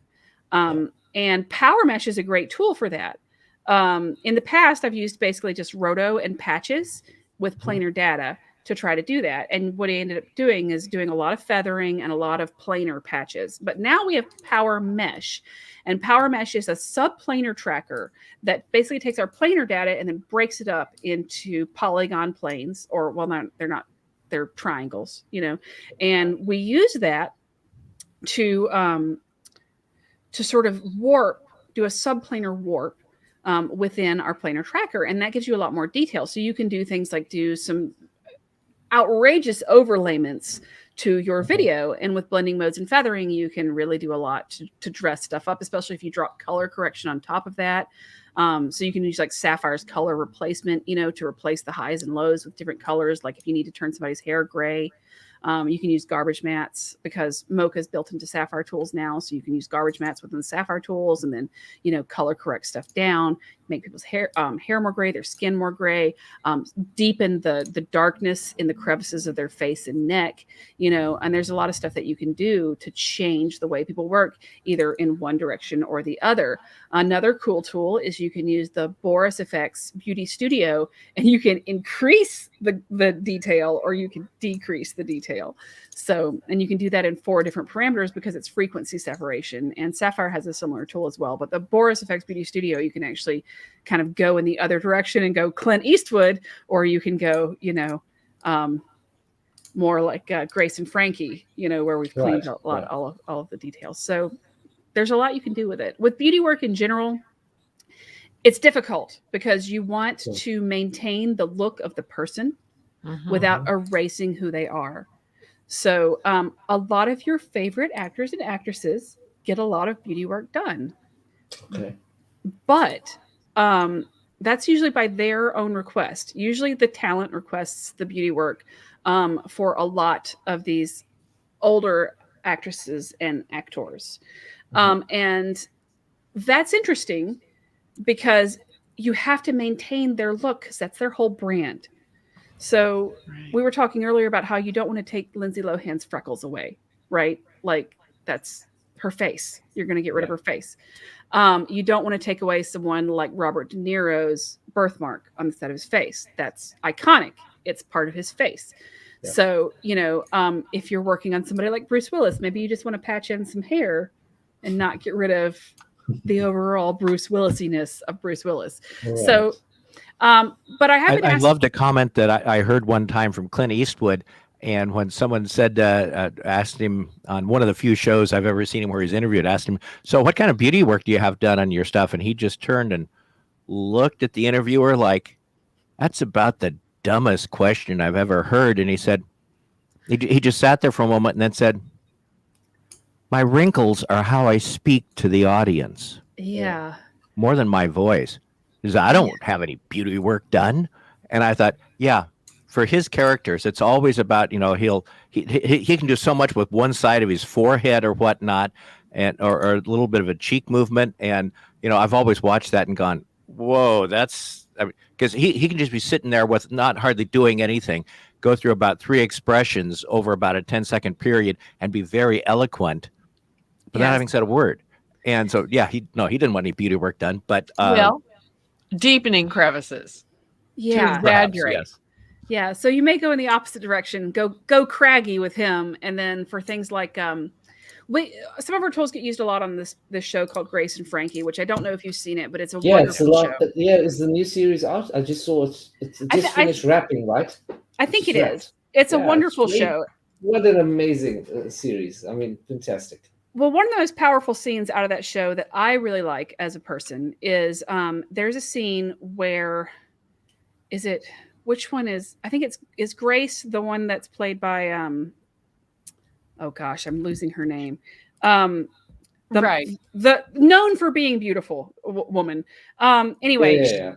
And Power Mesh is a great tool for that. In the past, I've used basically just roto and patches with planar data to try to do that. And what I ended up doing is doing a lot of feathering and a lot of planar patches. But now we have Power Mesh. And Power Mesh is a subplanar tracker that basically takes our planar data and then breaks it up into polygon planes, or, well, they're not, they're triangles, and we use that to sort of do a subplanar warp within our planar tracker. And that gives you a lot more detail. So you can do things like do some outrageous overlayments to your video. And with blending modes and feathering, you can really do a lot to dress stuff up, especially if you drop color correction on top of that. So you can use like Sapphire's color replacement, to replace the highs and lows with different colors. Like if you need to turn somebody's hair gray, you can use garbage mats, because Mocha is built into Sapphire tools now. So you can use garbage mats within the Sapphire tools and then, color correct stuff down, make people's hair more gray, their skin more gray, deepen the darkness in the crevices of their face and neck, and there's a lot of stuff that you can do to change the way people work, either in one direction or the other. Another cool tool is you can use the Boris Effects Beauty Studio, and you can increase the detail or you can decrease the detail. So, and you can do that in 4 different parameters because it's frequency separation. And Sapphire has a similar tool as well. But the Boris Effects Beauty Studio, you can actually kind of go in the other direction and go Clint Eastwood, or you can go, more like Grace and Frankie, where we've cleaned all of the details. So there's a lot you can do with it. With beauty work in general, it's difficult because you want to maintain the look of the person without erasing who they are. So a lot of your favorite actors and actresses get a lot of beauty work done. Okay. But that's usually by their own request. Usually the talent requests the beauty work for a lot of these older actresses and actors. And that's interesting because you have to maintain their look because that's their whole brand. So we were talking earlier about how you don't want to take Lindsay Lohan's freckles away, right? Like that's her face. You're going to get rid of her face. You don't want to take away someone like Robert De Niro's birthmark on the side of his face. That's iconic. It's part of his face. Yeah. So, if you're working on somebody like Bruce Willis, maybe you just want to patch in some hair and not get rid of the overall Bruce Willisiness of Bruce Willis. Right. So, but I haven't. I loved a comment that I heard one time from Clint Eastwood, and when someone said, asked him on one of the few shows I've ever seen him where he's interviewed, asked him, "So, what kind of beauty work do you have done on your stuff?" And he just turned and looked at the interviewer like, "That's about the dumbest question I've ever heard." And he said, he just sat there for a moment and then said, "My wrinkles are how I speak to the audience." Yeah. More than my voice. Because I don't have any beauty work done. And I thought, yeah, for his characters, it's always about, he can do so much with one side of his forehead or whatnot, and or a little bit of a cheek movement. And, I've always watched that and gone, whoa, that's because he can just be sitting there with not hardly doing anything, go through about 3 expressions over about a 10-second period and be very eloquent, but not having said a word. And so, yeah, he didn't want any beauty work done, but deepening crevices. Yeah. Exaggerate. Yes. Yeah. So you may go in the opposite direction, go craggy with him. And then for things like, Some of our tools get used a lot on this show called Grace and Frankie, which I don't know if you've seen it, but it's a Yeah, it's a wonderful lot. show. Yeah, is the new series out? I just saw it. It's just finished wrapping, right? I think it Wrapped. is. It's a Yeah, wonderful great. show. What an amazing series. I mean, fantastic. Well, one of the most powerful scenes out of that show that I really like as a person is there's a scene where which one is, I think is Grace the one that's played by oh gosh, I'm losing her name. The known for being beautiful woman. Anyway. Yeah.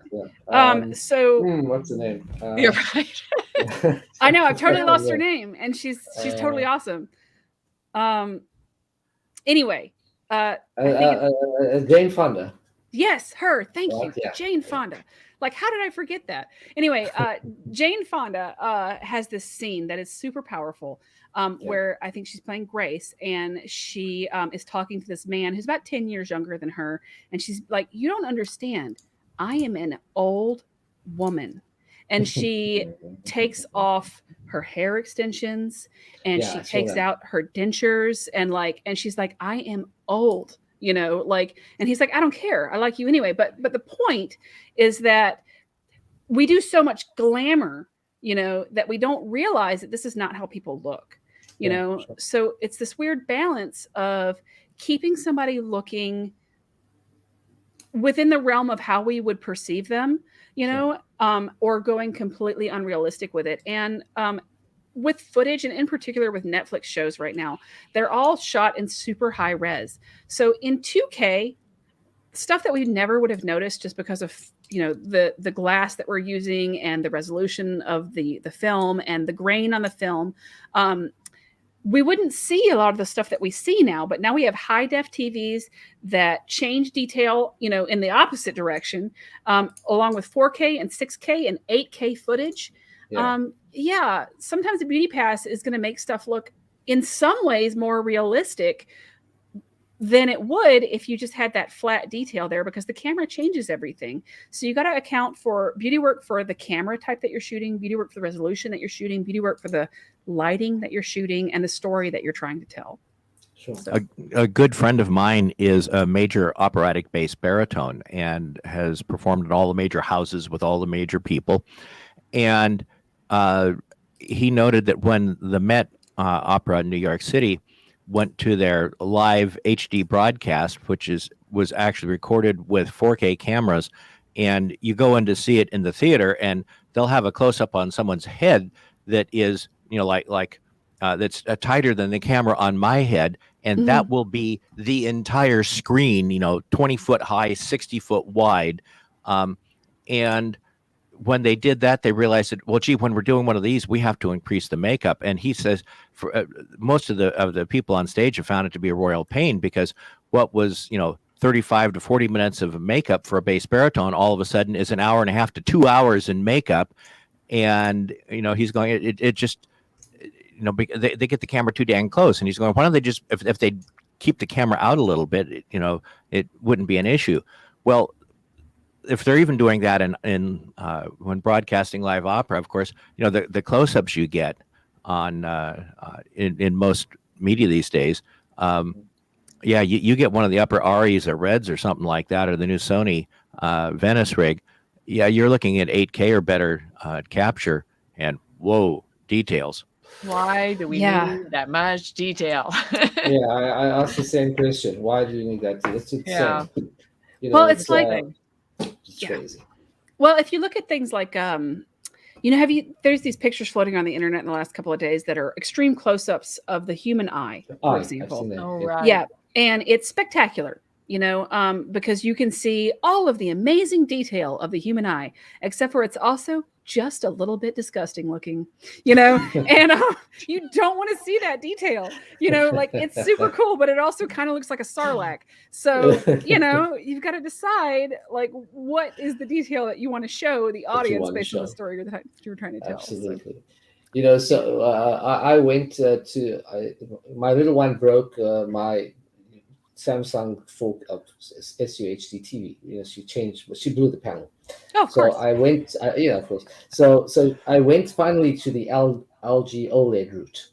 So what's the name? You're right. I know, I've totally lost her name, and she's totally awesome. Anyway, Jane Fonda. Yes, her. Thank you, Yeah. Jane Fonda. Like, how did I forget that? Anyway, Jane Fonda has this scene that is super powerful, where I think she's playing Grace, and she is talking to this man who's about 10 years younger than her, and she's like, "You don't understand. I am an old woman." And she takes off her hair extensions, and she takes out her dentures, and she's like, "I am old." And he's like, "I don't care. I like you anyway." But the point is that we do so much glamour, that we don't realize that this is not how people look, Sure. So it's this weird balance of keeping somebody looking within the realm of how we would perceive them, or going completely unrealistic with it. And with footage, and in particular with Netflix shows right now, they're all shot in super high res. So in 2K, stuff that we never would have noticed just because of the glass that we're using and the resolution of the film and the grain on the film, we wouldn't see a lot of the stuff that we see now. But now we have high def TVs that change detail, in the opposite direction, along with 4K and 6K and 8K footage. Sometimes a beauty pass is going to make stuff look in some ways more realistic than it would if you just had that flat detail there, because the camera changes everything. So you got to account for beauty work for the camera type that you're shooting, beauty work for the resolution that you're shooting, beauty work for the lighting that you're shooting, and the story that you're trying to tell. Sure. So. A good friend of mine is a major operatic bass baritone and has performed in all the major houses with all the major people. And he noted that when the Met Opera in New York City went to their live HD broadcast, which was actually recorded with 4K cameras, and you go in to see it in the theater, and they'll have a close up on someone's head that is, that's tighter than the camera on my head, and that will be the entire screen, 20 foot high, 60 foot wide, and when they did that, they realized that, well, gee, when we're doing one of these, we have to increase the makeup. And he says, for most of the people on stage have found it to be a royal pain, because what was 35 to 40 minutes of makeup for a bass baritone all of a sudden is an hour and a half to 2 hours in makeup. And he's going, it just they get the camera too dang close, and he's going, why don't they just, if they keep the camera out a little bit, it wouldn't be an issue. Well, if they're even doing that in when broadcasting live opera, of course, the close-ups you get on in most media these days, you get one of the upper Aries or Reds or something like that, or the new Sony Venice rig. Yeah, you're looking at 8K or better capture, and whoa, details. Why do we need that much detail? I asked the same question. Why do you need that? It's insane. Yeah. It's like. It's crazy. Well, if you look at things like, there's these pictures floating on the internet in the last couple of days that are extreme close-ups of the human eye, for example. Oh, right. Yeah. And it's spectacular, because you can see all of the amazing detail of the human eye, except for it's also just a little bit disgusting looking, and you don't want to see that detail, it's super cool, but it also kind of looks like a sarlacc. So, you've got to decide what is the detail that you want to show the audience based on the story you're trying to tell. Absolutely. I went to my little one broke my Samsung SUHD TV. She blew the panel. Oh, of course. So I went, of course. So I went finally to the LG OLED route.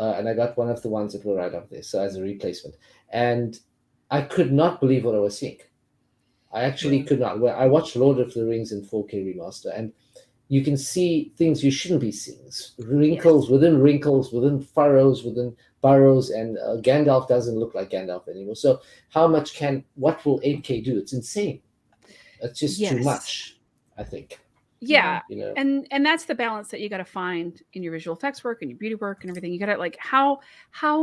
and I got one of the ones that were right up there, so as a replacement. And I could not believe what I was seeing. I actually could not. Well, I watched Lord of the Rings in 4K remaster, and you can see things you shouldn't be seeing. Wrinkles within furrows, within burrows, and Gandalf doesn't look like Gandalf anymore. So what will 8K do? It's insane. It's just too much, I think. Yeah. You know? And that's the balance that you got to find in your visual effects work and your beauty work and everything. You got to like, how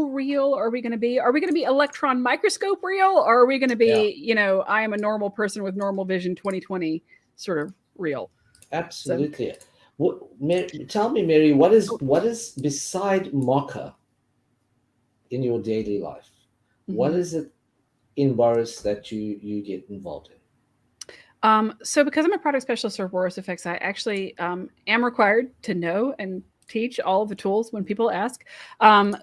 real are we going to be? Are we going to be electron microscope real? Or are we going to be, you know, I am a normal person with normal vision 2020 sort of real? Absolutely. So, tell me, Mary, what is beside Mocha in your daily life? What is it in Boris that you get involved in? So because I'm a product specialist for Boris Effects, I actually am required to know and teach all of the tools when people ask.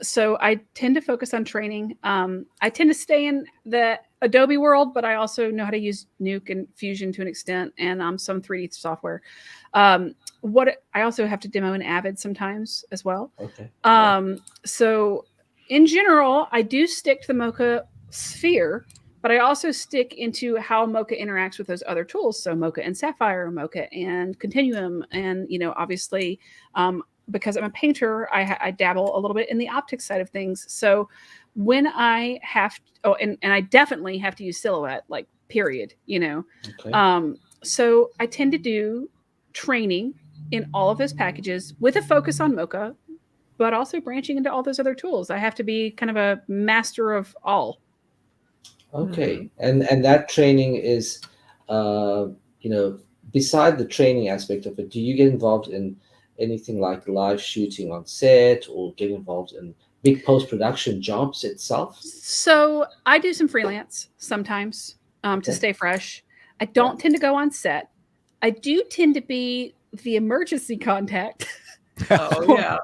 So I tend to focus on training. I tend to stay in the Adobe world, but I also know how to use Nuke and Fusion to an extent, and some 3D software. What I also have to demo in Avid sometimes as well. Okay. So in general, I do stick to the Mocha sphere, but I also stick into how Mocha interacts with those other tools. So Mocha and Sapphire, Mocha and Continuum, and obviously, because I'm a painter, I dabble a little bit in the optics side of things. So when I have, and I definitely have to use Silhouette, like period. Okay. So I tend to do training in all of those packages with a focus on Mocha, but also branching into all those other tools. I have to be kind of a master of all. Okay, and that training is, beside the training aspect of it, do you get involved in anything like live shooting on set or get involved in big post-production jobs itself? So I do some freelance sometimes to stay fresh. I don't tend to go on set. I do tend to be the emergency contact. Oh yeah.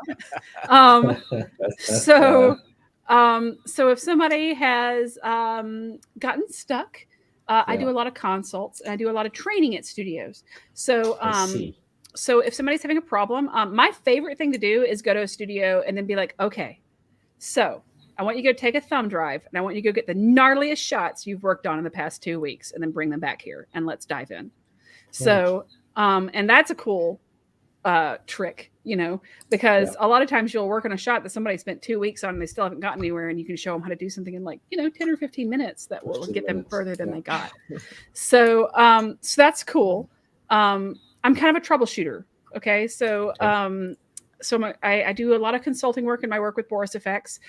So if somebody has gotten stuck, I do a lot of consults and I do a lot of training at studios. So so if somebody's having a problem, my favorite thing to do is go to a studio and then be like, okay, so I want you to go take a thumb drive and I want you to go get the gnarliest shots you've worked on in the past 2 weeks and then bring them back here and let's dive in. So, and that's a cool trick, because a lot of times you'll work on a shot that somebody spent 2 weeks on and they still haven't gotten anywhere, and you can show them how to do something in 10 or 15 minutes that will get them further than they got. So so that's cool. I'm kind of a troubleshooter. Okay. So I do a lot of consulting work in my work with Boris Effects.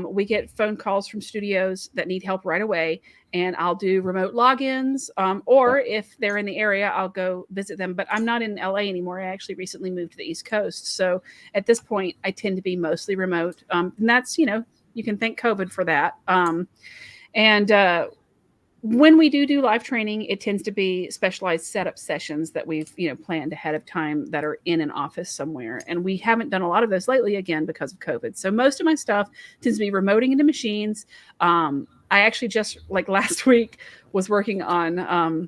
We get phone calls from studios that need help right away, and I'll do remote logins. Or if they're in the area, I'll go visit them. But I'm not in LA anymore. I actually recently moved to the East Coast. So at this point, I tend to be mostly remote. And that's, you can thank COVID for that. When we do live training, it tends to be specialized setup sessions that we've, planned ahead of time that are in an office somewhere. And we haven't done a lot of those lately, again, because of COVID. So most of my stuff tends to be remoting into machines. I actually just last week was working on,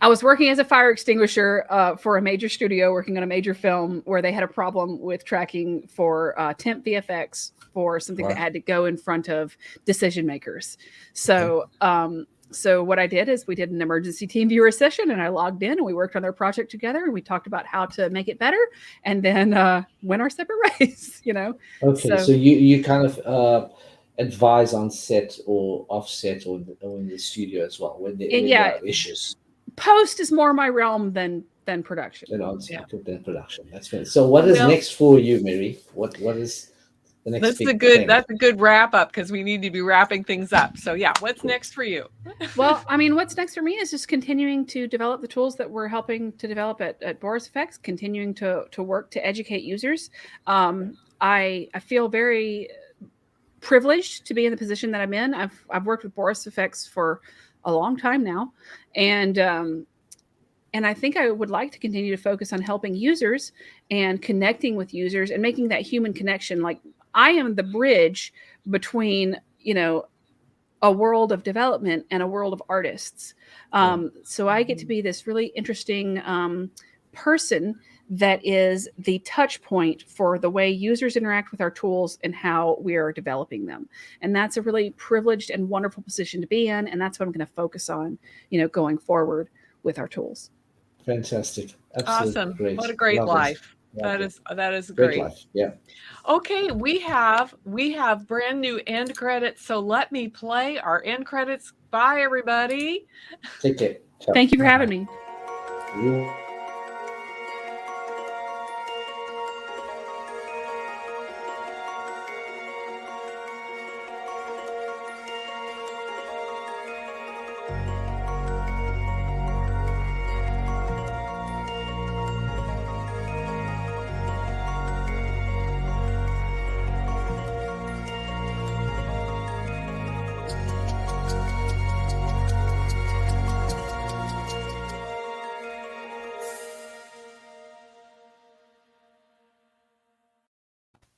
I was working as a fire extinguisher for a major studio working on a major film where they had a problem with tracking for temp VFX for something that had to go in front of decision makers. So, so what I did is we did an emergency team viewer session and I logged in and we worked on their project together and we talked about how to make it better and then went our separate ways, Okay. So you kind of advise on set or offset or in the studio as well when there are issues. Post is more my realm than production. Than production. That's fair. So what is next for you, Mary? What is the next? That's a good wrap up because we need to be wrapping things up. So what's next for you? Well, I mean, what's next for me is just continuing to develop the tools that we're helping to develop at Boris Effects, continuing to work to educate users. I feel very privileged to be in the position that I'm in. I've worked with Boris Effects for a long time now. And I think I would like to continue to focus on helping users and connecting with users and making that human connection. Like I am the bridge between, a world of development and a world of artists. So I get to be this really interesting person that is the touch point for the way users interact with our tools and how we are developing them. And that's a really privileged and wonderful position to be in. And that's what I'm going to focus on, going forward with our tools. Fantastic. Absolutely Awesome. great. What a great Love it. life. Love it. That is Great great. life. Yeah. Okay, we have brand new end credits. So let me play our end credits. Bye, everybody. Take care. Ciao. Thank you for having me. You